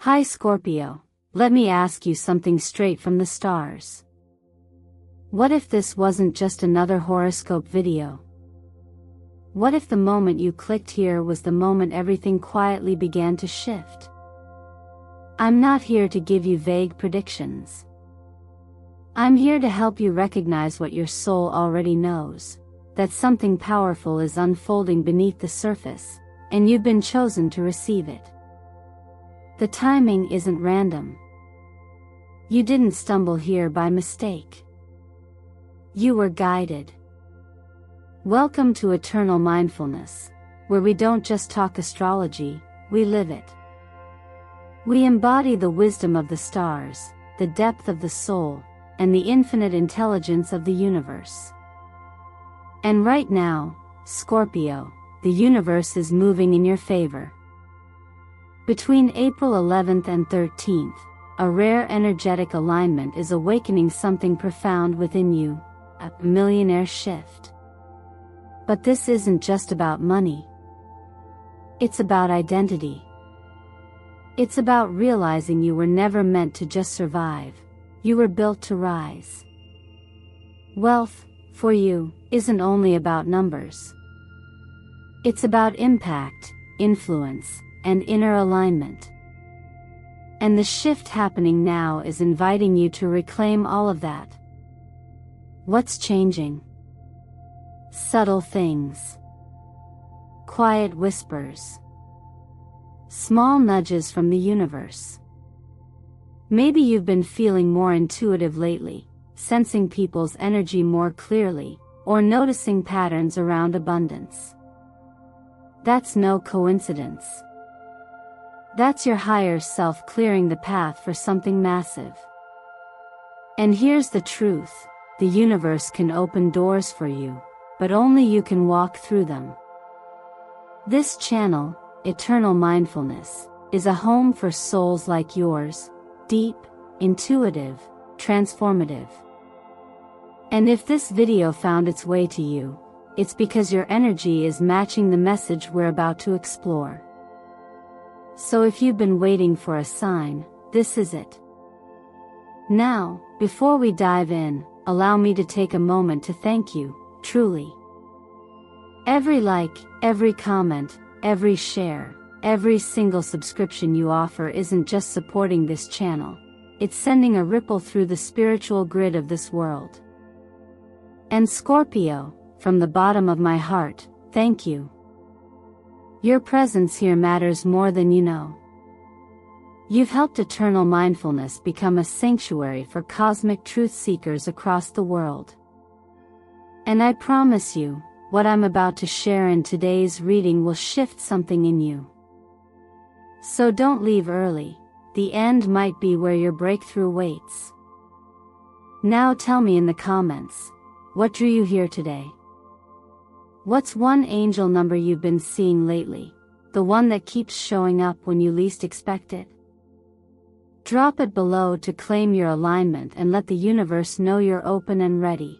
Hi Scorpio, let me ask you something straight from the stars. What if this wasn't just another horoscope video? What if the moment you clicked here was the moment everything quietly began to shift? I'm not here to give you vague predictions. I'm here to help you recognize what your soul already knows, that something powerful is unfolding beneath the surface, and you've been chosen to receive it. The timing isn't random. You didn't stumble here by mistake. You were guided. Welcome to Eternal Mindfulness, where we don't just talk astrology, we live it. We embody the wisdom of the stars, the depth of the soul, and the infinite intelligence of the universe. And right now, Scorpio, the universe is moving in your favor. Between April 11th and 13th, a rare energetic alignment is awakening something profound within you, a millionaire shift. But this isn't just about money. It's about identity. It's about realizing you were never meant to just survive, you were built to rise. Wealth, for you, isn't only about numbers. It's about impact, influence, and inner alignment. And the shift happening now is inviting you to reclaim all of that. What's changing? Subtle things. Quiet whispers. Small nudges from the universe. Maybe you've been feeling more intuitive lately, sensing people's energy more clearly, or noticing patterns around abundance. That's no coincidence. That's your higher self clearing the path for something massive. And here's the truth, the universe can open doors for you, but only you can walk through them. This channel, Eternal Mindfulness, is a home for souls like yours, deep, intuitive, transformative. And if this video found its way to you, it's because your energy is matching the message we're about to explore. So if you've been waiting for a sign, this is it. Now, before we dive in, allow me to take a moment to thank you, truly. Every like, every comment, every share, every single subscription you offer isn't just supporting this channel, it's sending a ripple through the spiritual grid of this world. And Scorpio, from the bottom of my heart, thank you. Your presence here matters more than you know. You've helped Eternal Mindfulness become a sanctuary for cosmic truth seekers across the world. And I promise you, what I'm about to share in today's reading will shift something in you. So don't leave early, the end might be where your breakthrough waits. Now tell me in the comments, what drew you here today? What's one angel number you've been seeing lately, the one that keeps showing up when you least expect it? Drop it below to claim your alignment and let the universe know you're open and ready.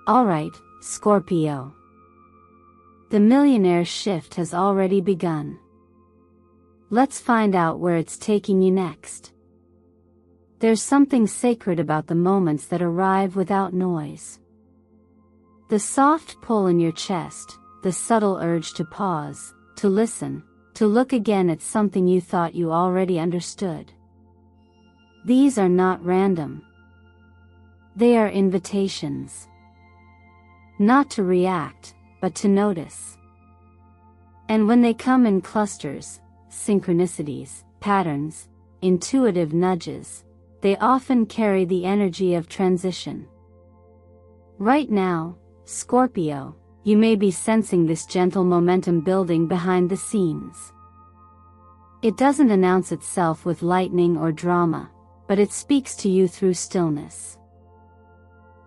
Alright, Scorpio. The millionaire shift has already begun. Let's find out where it's taking you next. There's something sacred about the moments that arrive without noise. The soft pull in your chest, the subtle urge to pause, to listen, to look again at something you thought you already understood. These are not random. They are invitations. Not to react, but to notice. And when they come in clusters, synchronicities, patterns, intuitive nudges, they often carry the energy of transition. Right now, Scorpio, you may be sensing this gentle momentum building behind the scenes. It doesn't announce itself with lightning or drama, but it speaks to you through stillness.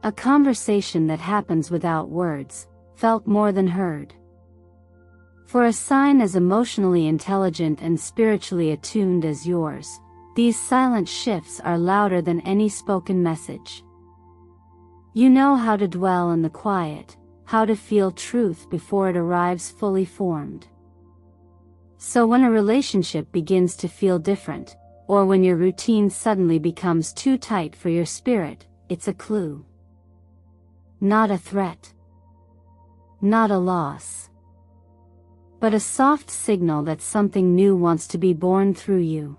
A conversation that happens without words, felt more than heard. For a sign as emotionally intelligent and spiritually attuned as yours, these silent shifts are louder than any spoken message. You know how to dwell in the quiet, how to feel truth before it arrives fully formed. So when a relationship begins to feel different, or when your routine suddenly becomes too tight for your spirit, it's a clue. Not a threat. Not a loss. But a soft signal that something new wants to be born through you.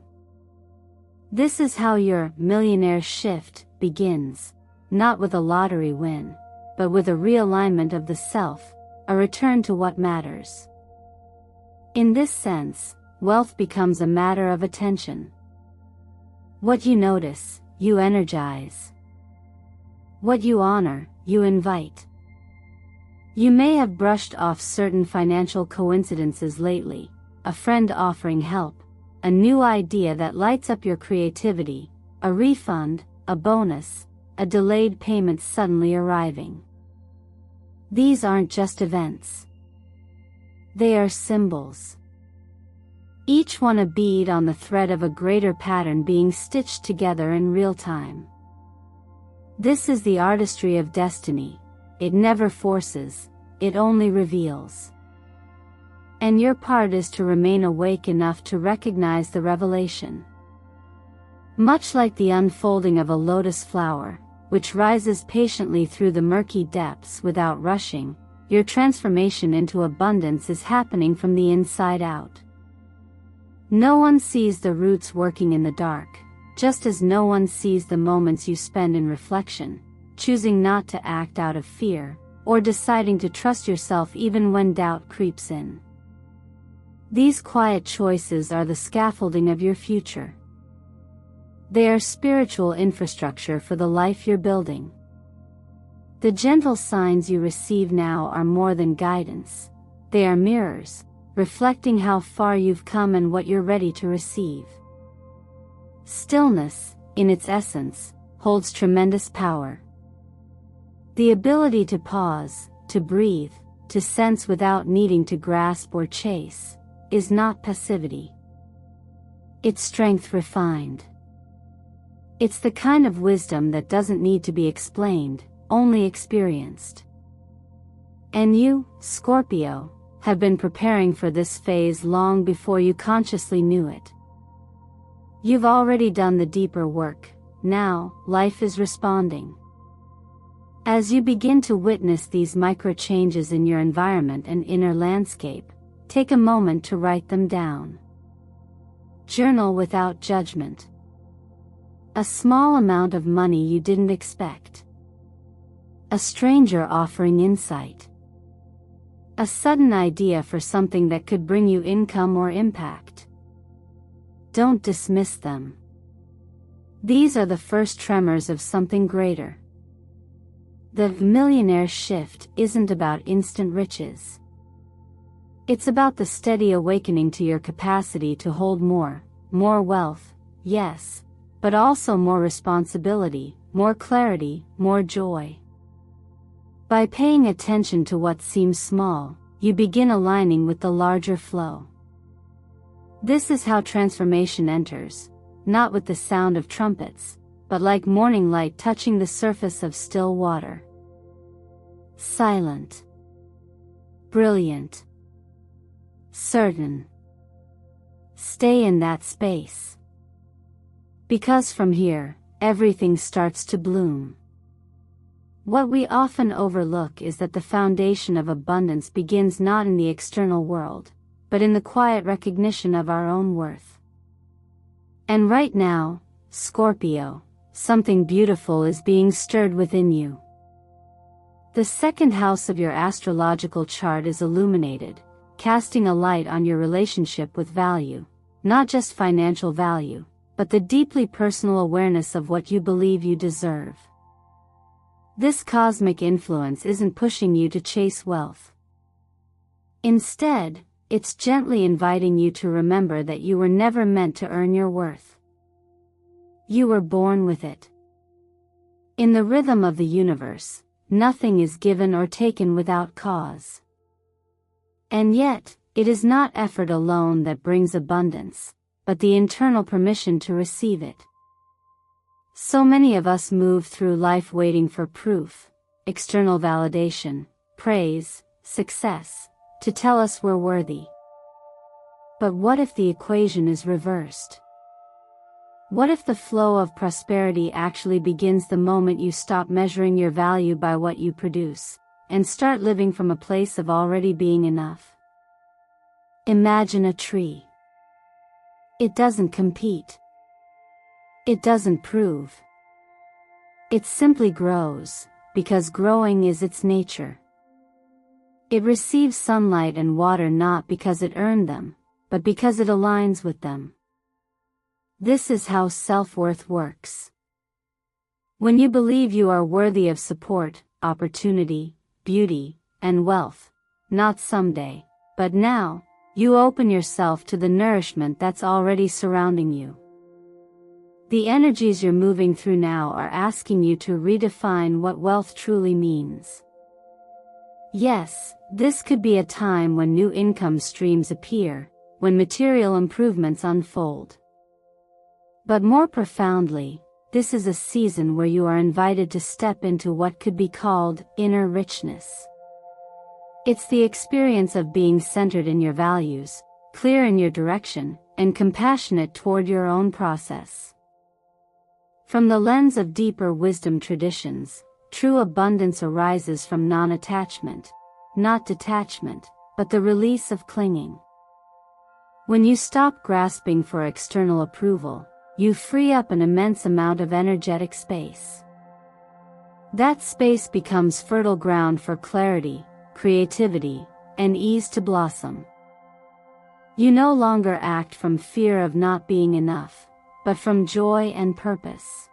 This is how your millionaire shift begins, not with a lottery win, but with a realignment of the self, a return to what matters. In this sense, wealth becomes a matter of attention. What you notice, you energize. What you honor, you invite. You may have brushed off certain financial coincidences lately, a friend offering help, a new idea that lights up your creativity, a refund, a bonus, a delayed payment suddenly arriving. These aren't just events. They are symbols. Each one a bead on the thread of a greater pattern being stitched together in real time. This is the artistry of destiny. It never forces, it only reveals. And your part is to remain awake enough to recognize the revelation. Much like the unfolding of a lotus flower, which rises patiently through the murky depths without rushing, your transformation into abundance is happening from the inside out. No one sees the roots working in the dark, just as no one sees the moments you spend in reflection, choosing not to act out of fear, or deciding to trust yourself even when doubt creeps in. These quiet choices are the scaffolding of your future. They are spiritual infrastructure for the life you're building. The gentle signs you receive now are more than guidance. They are mirrors, reflecting how far you've come and what you're ready to receive. Stillness, in its essence, holds tremendous power. The ability to pause, to breathe, to sense without needing to grasp or chase, is not passivity. It's strength refined. It's the kind of wisdom that doesn't need to be explained, only experienced. And you, Scorpio, have been preparing for this phase long before you consciously knew it. You've already done the deeper work. Now, life is responding. As you begin to witness these micro changes in your environment and inner landscape, take a moment to write them down. Journal without judgment. A small amount of money you didn't expect. A stranger offering insight. A sudden idea for something that could bring you income or impact. Don't dismiss them. These are the first tremors of something greater. The millionaire shift isn't about instant riches. It's about the steady awakening to your capacity to hold more wealth, yes, but also more responsibility, more clarity, more joy. By paying attention to what seems small, you begin aligning with the larger flow. This is how transformation enters, not with the sound of trumpets, but like morning light touching the surface of still water. Silent. Brilliant. Certain. Stay in that space. Because from here, everything starts to bloom. What we often overlook is that the foundation of abundance begins not in the external world, but in the quiet recognition of our own worth. And right now, Scorpio, something beautiful is being stirred within you. The second house of your astrological chart is illuminated, casting a light on your relationship with value, not just financial value, but the deeply personal awareness of what you believe you deserve. This cosmic influence isn't pushing you to chase wealth. Instead, it's gently inviting you to remember that you were never meant to earn your worth. You were born with it. In the rhythm of the universe, nothing is given or taken without cause. And yet, it is not effort alone that brings abundance, but the internal permission to receive it. So many of us move through life waiting for proof, external validation, praise, success, to tell us we're worthy. But what if the equation is reversed? What if the flow of prosperity actually begins the moment you stop measuring your value by what you produce, and start living from a place of already being enough? Imagine a tree. It doesn't compete. It doesn't prove. It simply grows, because growing is its nature. It receives sunlight and water not because it earned them, but because it aligns with them. This is how self-worth works. When you believe you are worthy of support, opportunity, beauty, and wealth, not someday, but now, you open yourself to the nourishment that's already surrounding you. The energies you're moving through now are asking you to redefine what wealth truly means. Yes, this could be a time when new income streams appear, when material improvements unfold. But more profoundly, this is a season where you are invited to step into what could be called inner richness. It's the experience of being centered in your values, clear in your direction, and compassionate toward your own process. From the lens of deeper wisdom traditions, true abundance arises from non-attachment, not detachment, but the release of clinging. When you stop grasping for external approval, you free up an immense amount of energetic space. That space becomes fertile ground for clarity, creativity, and ease to blossom. You no longer act from fear of not being enough, but from joy and purpose.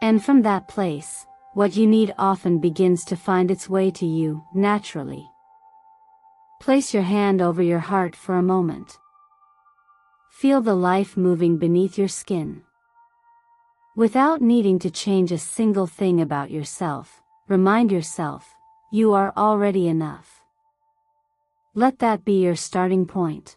And from that place, what you need often begins to find its way to you, naturally. Place your hand over your heart for a moment. Feel the life moving beneath your skin. Without needing to change a single thing about yourself, remind yourself, you are already enough. Let that be your starting point.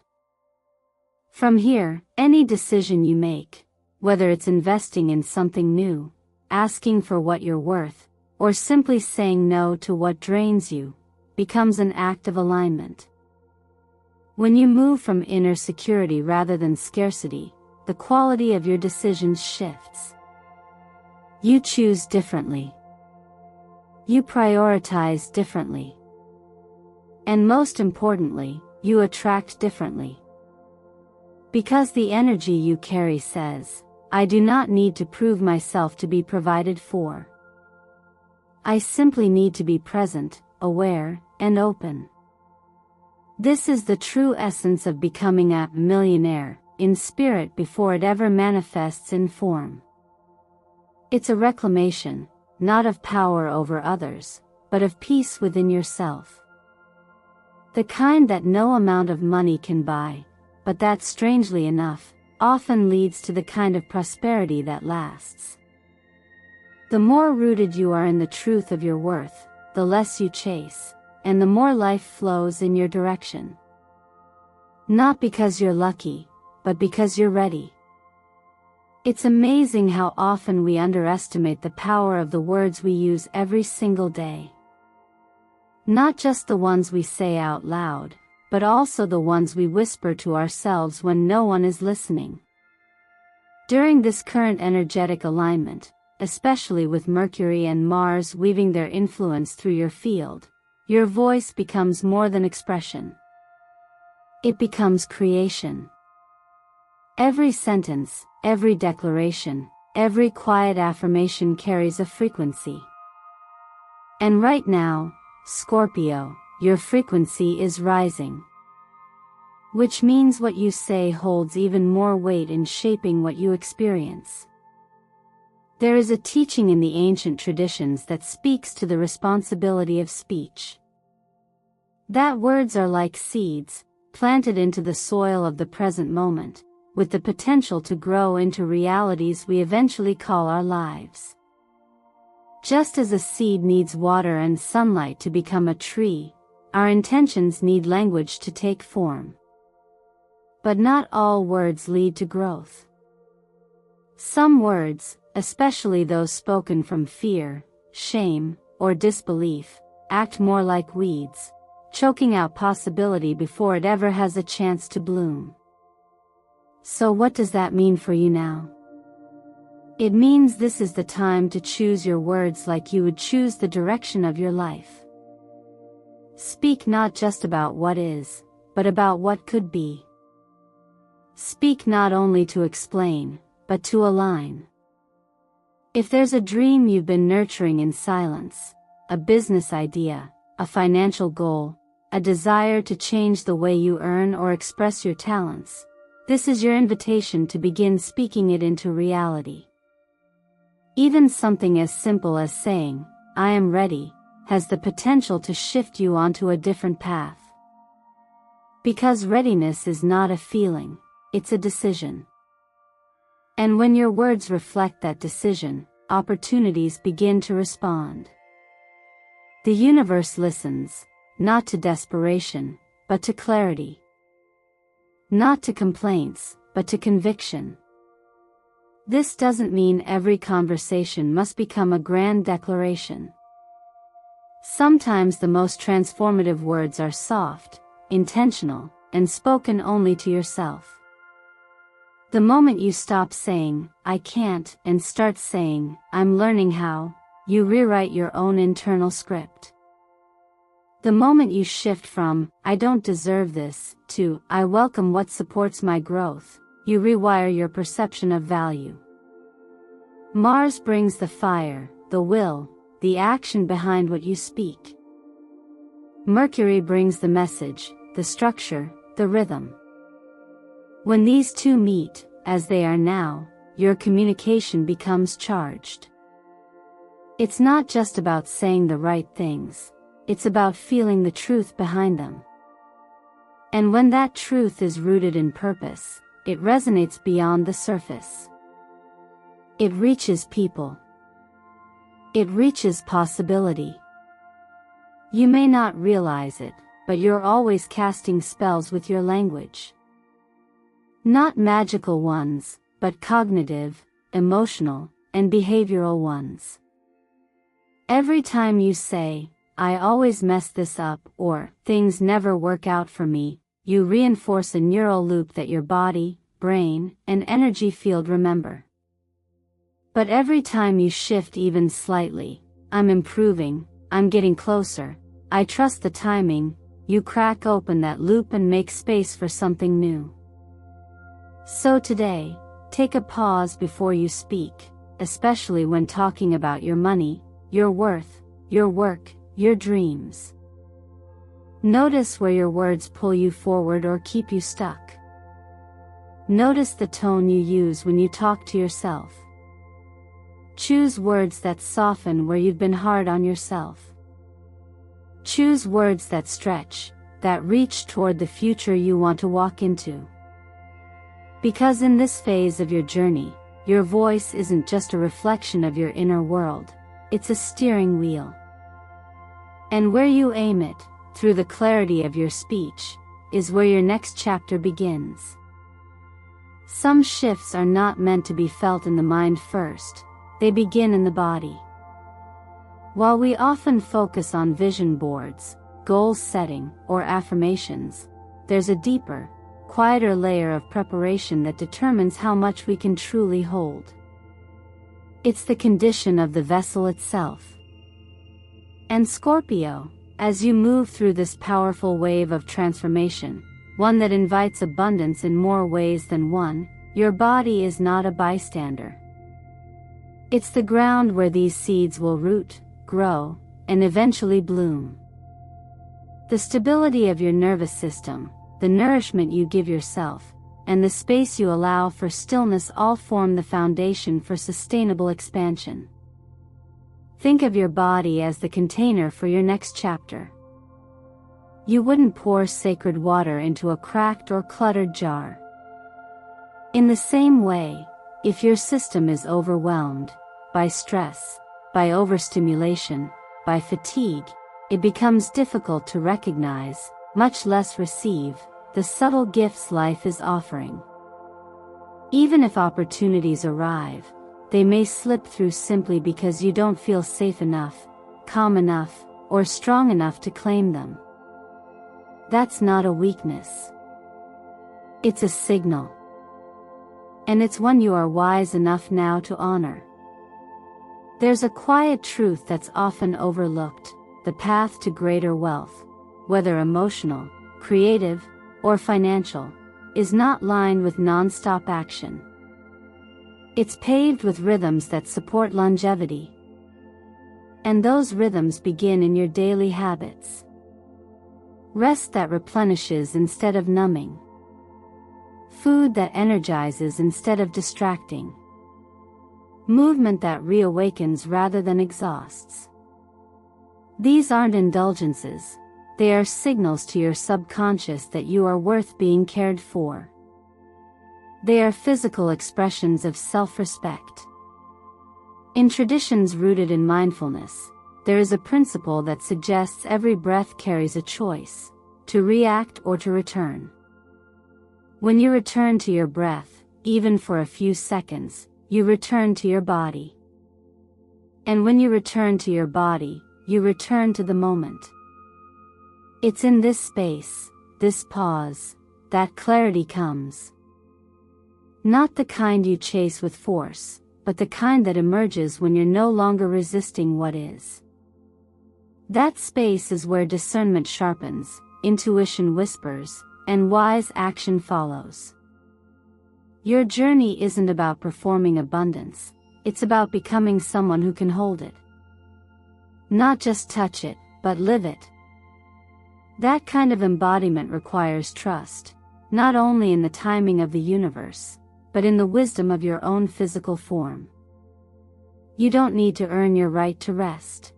From here, any decision you make, whether it's investing in something new, asking for what you're worth, or simply saying no to what drains you, becomes an act of alignment. When you move from inner security rather than scarcity, the quality of your decisions shifts. You choose differently. You prioritize differently. And most importantly, you attract differently. Because the energy you carry says, I do not need to prove myself to be provided for. I simply need to be present, aware, and open. This is the true essence of becoming a millionaire, in spirit before it ever manifests in form. It's a reclamation, not of power over others, but of peace within yourself. The kind that no amount of money can buy, but that, strangely enough, often leads to the kind of prosperity that lasts. The more rooted you are in the truth of your worth, the less you chase, and the more life flows in your direction. Not because you're lucky, but because you're ready. It's amazing how often we underestimate the power of the words we use every single day. Not just the ones we say out loud, but also the ones we whisper to ourselves when no one is listening. During this current energetic alignment, especially with Mercury and Mars weaving their influence through your field, your voice becomes more than expression. It becomes creation. Every sentence, every declaration, every quiet affirmation carries a frequency. And right now, Scorpio, your frequency is rising. Which means what you say holds even more weight in shaping what you experience. There is a teaching in the ancient traditions that speaks to the responsibility of speech. That words are like seeds, planted into the soil of the present moment, with the potential to grow into realities we eventually call our lives. Just as a seed needs water and sunlight to become a tree, our intentions need language to take form. But not all words lead to growth. Some words, especially those spoken from fear, shame, or disbelief, act more like weeds, choking out possibility before it ever has a chance to bloom. So what does that mean for you now? It means this is the time to choose your words like you would choose the direction of your life. Speak not just about what is, but about what could be. Speak not only to explain, but to align. If there's a dream you've been nurturing in silence, a business idea, a financial goal, a desire to change the way you earn or express your talents, this is your invitation to begin speaking it into reality. Even something as simple as saying, "I am ready," has the potential to shift you onto a different path. Because readiness is not a feeling, it's a decision. And when your words reflect that decision, opportunities begin to respond. The universe listens, not to desperation, but to clarity. Not to complaints, but to conviction. This doesn't mean every conversation must become a grand declaration. Sometimes the most transformative words are soft, intentional, and spoken only to yourself. The moment you stop saying, "I can't," and start saying, "I'm learning how," you rewrite your own internal script. The moment you shift from, "I don't deserve this," to, "I welcome what supports my growth," you rewire your perception of value. Mars brings the fire, the will, the action behind what you speak. Mercury brings the message, the structure, the rhythm. When these two meet, as they are now, your communication becomes charged. It's not just about saying the right things, it's about feeling the truth behind them. And when that truth is rooted in purpose, it resonates beyond the surface. It reaches people. It reaches possibility. You may not realize it, but you're always casting spells with your language. Not magical ones, but cognitive, emotional, and behavioral ones. Every time you say, "I always mess this up," or "things never work out for me," you reinforce a neural loop that your body, brain, and energy field remember. But every time you shift even slightly, "I'm improving, I'm getting closer, I trust the timing," you crack open that loop and make space for something new. So today, take a pause before you speak, especially when talking about your money, your worth, your work, your dreams. Notice where your words pull you forward or keep you stuck. Notice the tone you use when you talk to yourself. Choose words that soften where you've been hard on yourself. Choose words that stretch, that reach toward the future you want to walk into. Because in this phase of your journey, your voice isn't just a reflection of your inner world, it's a steering wheel. And where you aim it, through the clarity of your speech, is where your next chapter begins. Some shifts are not meant to be felt in the mind first, they begin in the body. While we often focus on vision boards, goal setting, or affirmations, there's a deeper, quieter layer of preparation that determines how much we can truly hold. It's the condition of the vessel itself. And Scorpio, as you move through this powerful wave of transformation, one that invites abundance in more ways than one, your body is not a bystander. It's the ground where these seeds will root, grow, and eventually bloom. The stability of your nervous system, the nourishment you give yourself, and the space you allow for stillness all form the foundation for sustainable expansion. Think of your body as the container for your next chapter. You wouldn't pour sacred water into a cracked or cluttered jar. In the same way, if your system is overwhelmed by stress, by overstimulation, by fatigue, it becomes difficult to recognize, much less receive, the subtle gifts life is offering. Even if opportunities arrive, they may slip through simply because you don't feel safe enough, calm enough, or strong enough to claim them. That's not a weakness. It's a signal. And it's one you are wise enough now to honor. There's a quiet truth that's often overlooked: the path to greater wealth, whether emotional, creative, or financial, is not lined with non-stop action. It's paved with rhythms that support longevity. And those rhythms begin in your daily habits. Rest that replenishes instead of numbing. Food that energizes instead of distracting. Movement that reawakens rather than exhausts. These aren't indulgences, they are signals to your subconscious that you are worth being cared for. They are physical expressions of self-respect. In traditions rooted in mindfulness, there is a principle that suggests every breath carries a choice: to react or to return. When you return to your breath, even for a few seconds, you return to your body. And when you return to your body, you return to the moment. It's in this space, this pause, that clarity comes. Not the kind you chase with force, but the kind that emerges when you're no longer resisting what is. That space is where discernment sharpens, intuition whispers, and wise action follows. Your journey isn't about performing abundance, it's about becoming someone who can hold it. Not just touch it, but live it. That kind of embodiment requires trust, not only in the timing of the universe, but in the wisdom of your own physical form. You don't need to earn your right to rest.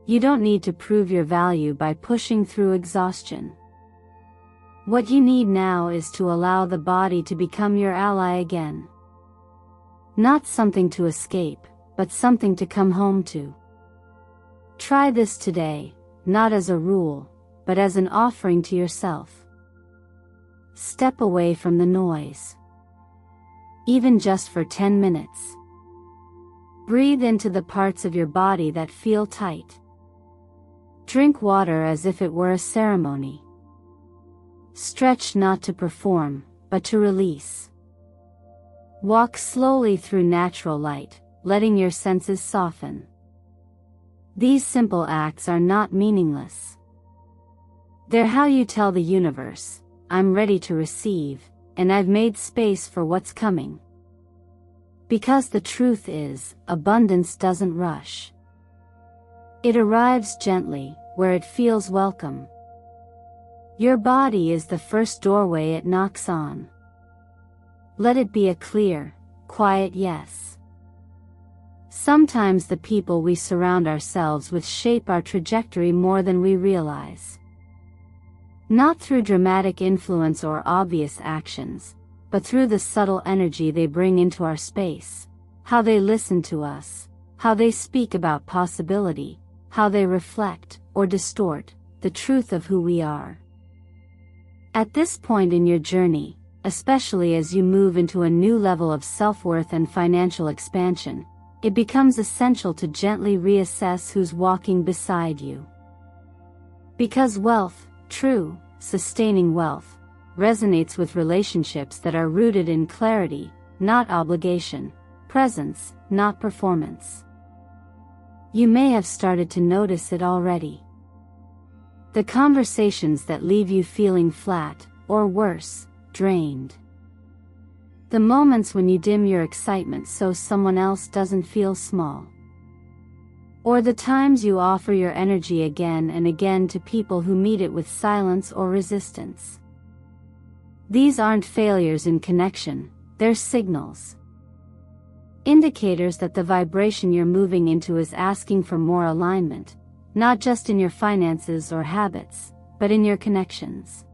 You don't need to prove your value by pushing through exhaustion. What you need now is to allow the body to become your ally again. Not something to escape, but something to come home to. Try this today, not as a rule, but as an offering to yourself. Step away from the noise. Even just for 10 minutes. Breathe into the parts of your body that feel tight. Drink water as if it were a ceremony. Stretch not to perform, but to release. Walk slowly through natural light, letting your senses soften. These simple acts are not meaningless. They're how you tell the universe, I'm ready to receive, and I've made space for what's coming. Because the truth is, abundance doesn't rush. It arrives gently, where it feels welcome. Your body is the first doorway it knocks on. Let it be a clear, quiet yes. Sometimes the people we surround ourselves with shape our trajectory more than we realize. Not through dramatic influence or obvious actions, but through the subtle energy they bring into our space, how they listen to us, how they speak about possibility, how they reflect, or distort, the truth of who we are. At this point in your journey, especially as you move into a new level of self-worth and financial expansion, it becomes essential to gently reassess who's walking beside you. Because wealth, true, sustaining wealth, resonates with relationships that are rooted in clarity, not obligation, presence, not performance. You may have started to notice it already. The conversations that leave you feeling flat, or worse, drained. The moments when you dim your excitement so someone else doesn't feel small. Or the times you offer your energy again and again to people who meet it with silence or resistance. These aren't failures in connection, they're signals. Indicators that the vibration you're moving into is asking for more alignment, not just in your finances or habits, but in your connections.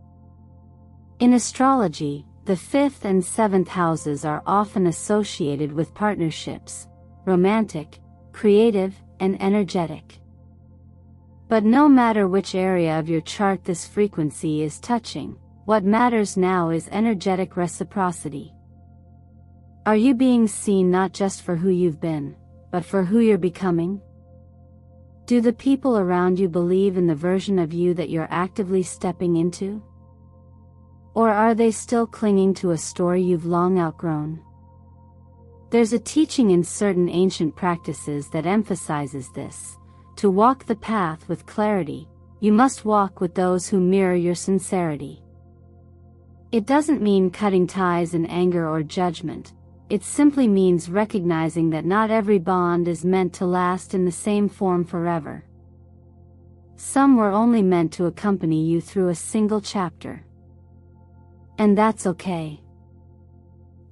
In astrology, the 5th and 7th houses are often associated with partnerships, romantic, creative, and energetic. But no matter which area of your chart this frequency is touching, what matters now is energetic reciprocity. Are you being seen not just for who you've been, but for who you're becoming? Do the people around you believe in the version of you that you're actively stepping into? Or are they still clinging to a story you've long outgrown? There's a teaching in certain ancient practices that emphasizes this. To walk the path with clarity, you must walk with those who mirror your sincerity. It doesn't mean cutting ties in anger or judgment. It simply means recognizing that not every bond is meant to last in the same form forever. Some were only meant to accompany you through a single chapter. And that's okay.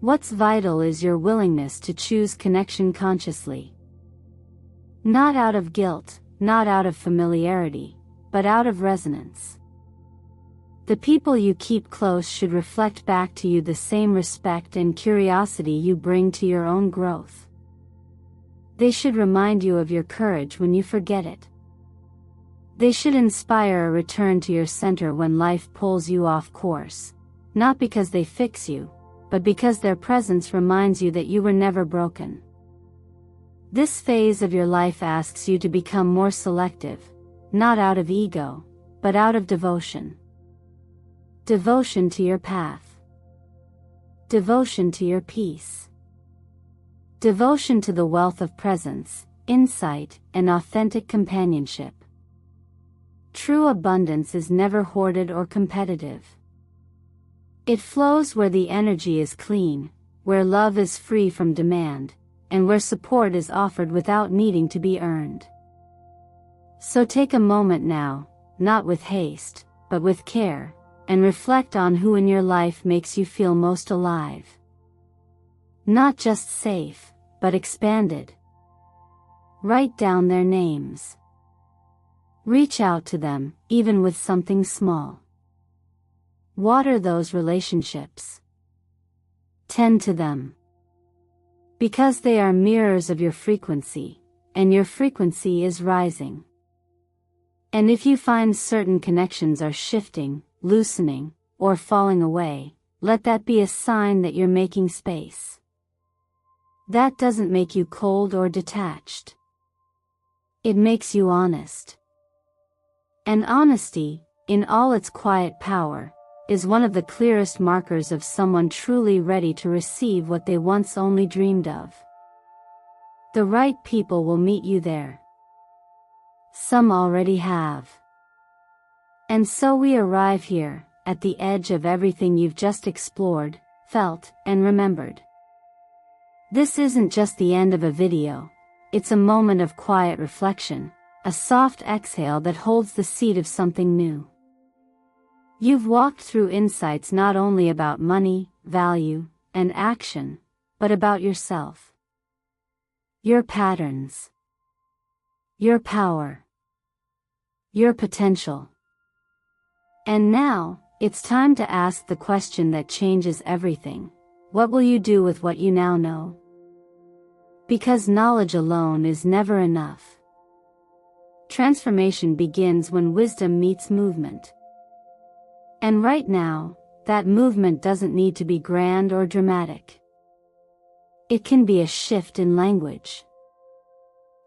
What's vital is your willingness to choose connection consciously. Not out of guilt, not out of familiarity, but out of resonance. The people you keep close should reflect back to you the same respect and curiosity you bring to your own growth. They should remind you of your courage when you forget it. They should inspire a return to your center when life pulls you off course, not because they fix you, but because their presence reminds you that you were never broken. This phase of your life asks you to become more selective, not out of ego, but out of devotion. Devotion to your path. Devotion to your peace. Devotion to the wealth of presence, insight, and authentic companionship. True abundance is never hoarded or competitive. It flows where the energy is clean, where love is free from demand, and where support is offered without needing to be earned. So take a moment now, not with haste, but with care, and reflect on who in your life makes you feel most alive. Not just safe, but expanded. Write down their names. Reach out to them, even with something small. Water those relationships. Tend to them. Because they are mirrors of your frequency, and your frequency is rising. And if you find certain connections are shifting, loosening, or falling away, let that be a sign that you're making space. That doesn't make you cold or detached. It makes you honest. And honesty, in all its quiet power, is one of the clearest markers of someone truly ready to receive what they once only dreamed of. The right people will meet you there. Some already have. And so we arrive here, at the edge of everything you've just explored, felt, and remembered. This isn't just the end of a video, it's a moment of quiet reflection, a soft exhale that holds the seed of something new. You've walked through insights not only about money, value, and action, but about yourself. Your patterns. Your power. Your potential. And now, it's time to ask the question that changes everything. What will you do with what you now know? Because knowledge alone is never enough. Transformation begins when wisdom meets movement. And right now, that movement doesn't need to be grand or dramatic. It can be a shift in language.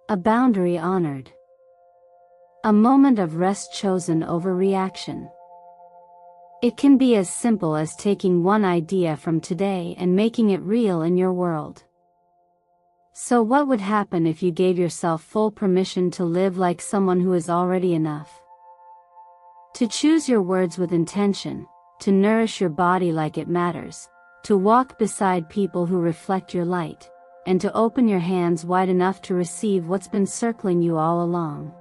A boundary honored. A moment of rest chosen over reaction. It can be as simple as taking one idea from today and making it real in your world. So what would happen if you gave yourself full permission to live like someone who is already enough? To choose your words with intention, to nourish your body like it matters, to walk beside people who reflect your light, and to open your hands wide enough to receive what's been circling you all along.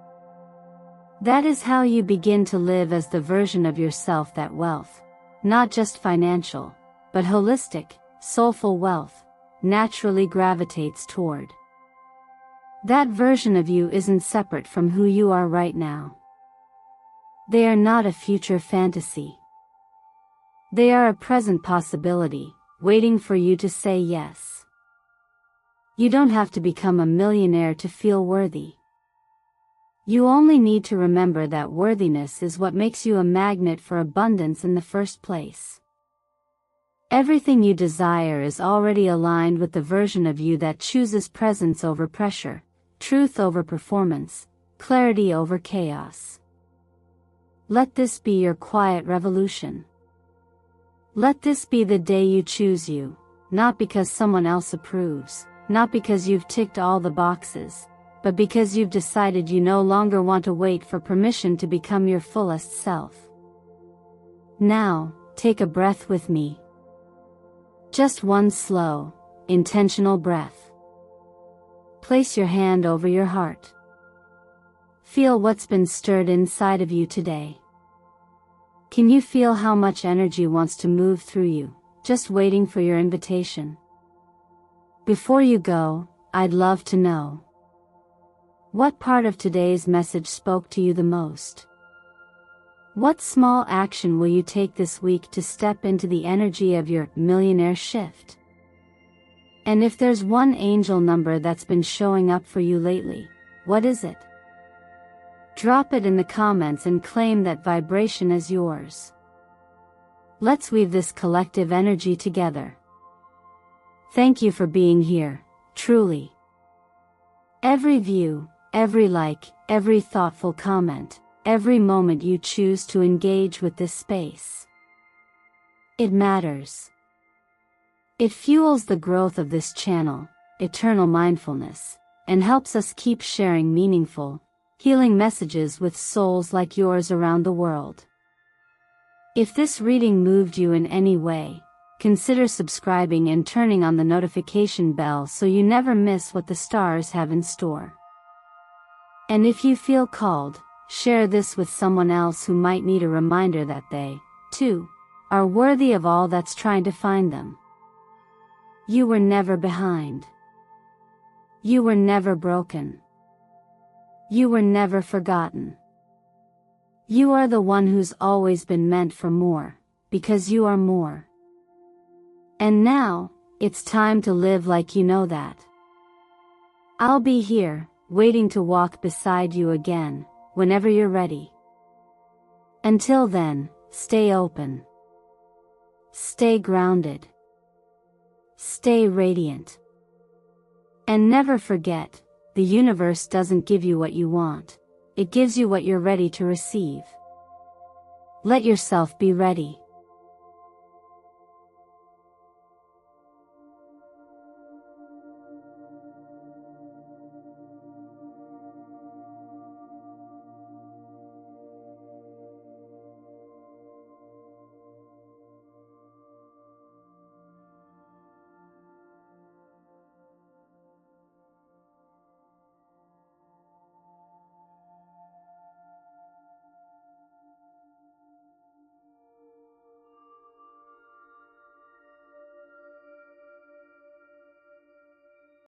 That is how you begin to live as the version of yourself that wealth, not just financial, but holistic, soulful wealth, naturally gravitates toward. That version of you isn't separate from who you are right now. They are not a future fantasy. They are a present possibility, waiting for you to say yes. You don't have to become a millionaire to feel worthy. You only need to remember that worthiness is what makes you a magnet for abundance in the first place. Everything you desire is already aligned with the version of you that chooses presence over pressure, truth over performance, clarity over chaos. Let this be your quiet revolution. Let this be the day you choose you, not because someone else approves, not because you've ticked all the boxes, but because you've decided you no longer want to wait for permission to become your fullest self. Now, take a breath with me. Just one slow, intentional breath. Place your hand over your heart. Feel what's been stirred inside of you today. Can you feel how much energy wants to move through you, just waiting for your invitation? Before you go, I'd love to know. What part of today's message spoke to you the most? What small action will you take this week to step into the energy of your millionaire shift? And if there's one angel number that's been showing up for you lately, what is it? Drop it in the comments and claim that vibration as yours. Let's weave this collective energy together. Thank you for being here, truly. Every view, every like, every thoughtful comment, every moment you choose to engage with this space. It matters. It fuels the growth of this channel, eternal mindfulness, and helps us keep sharing meaningful, healing messages with souls like yours around the world. If this reading moved you in any way, consider subscribing and turning on the notification bell so you never miss what the stars have in store. And if you feel called, share this with someone else who might need a reminder that they, too, are worthy of all that's trying to find them. You were never behind. You were never broken. You were never forgotten. You are the one who's always been meant for more, because you are more. And now, it's time to live like you know that. I'll be here, waiting to walk beside you again, whenever you're ready. Until then, stay open. Stay grounded. Stay radiant. And never forget, the universe doesn't give you what you want, it gives you what you're ready to receive. Let yourself be ready.